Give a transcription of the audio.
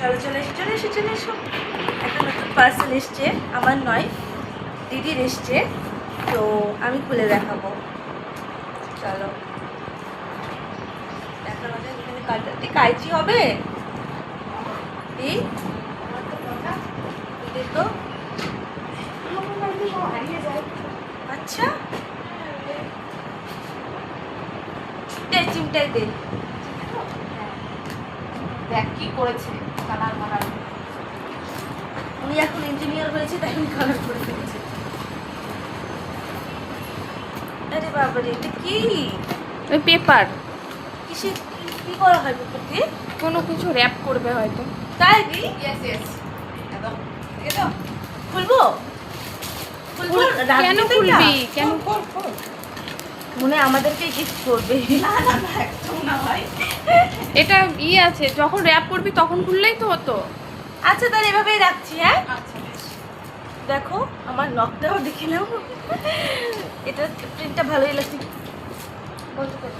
চলো চলে এসে চলে এসে চলে এসো। একটা নতুন পার্সেল এসছে, আমার নয় দিদির এসছে, তো আমি খুলে দেখাবো। চলো দেখানো যায়। এখানে কাটাতে কাইচি হবে এই দেখো। আচ্ছা দে চিমটাই দে। দেখ কি করেছে, কালার মালার। উনি এখন ইঞ্জিনিয়ার হয়েছে, তাই উনি কালার করে ফেলেছে। আরে বাবারে, এটা কি? ওই পেপার, কিসে কি করা হয় পেপার দিয়ে? কোনো কিছু র্যাপ করবে হয়তো। তাই দি ইয়েস ইয়েস, একদম একদম। খুলবো খুলবো? কেন খুলবি? কেন? মনে হয় আমাদেরকে গিফট করবে। না না না, একদম না ভাই। এটা আছে, যখন র্যাপ করবি তখন খুললেই তো হতো। আচ্ছা তাহলে এভাবেই রাখছি। হ্যাঁ আচ্ছা বেশ। দেখো আমার নখটাও দেখে নাও। এটা প্রিন্টটা ভালোই লাগছে। বলতে পারো।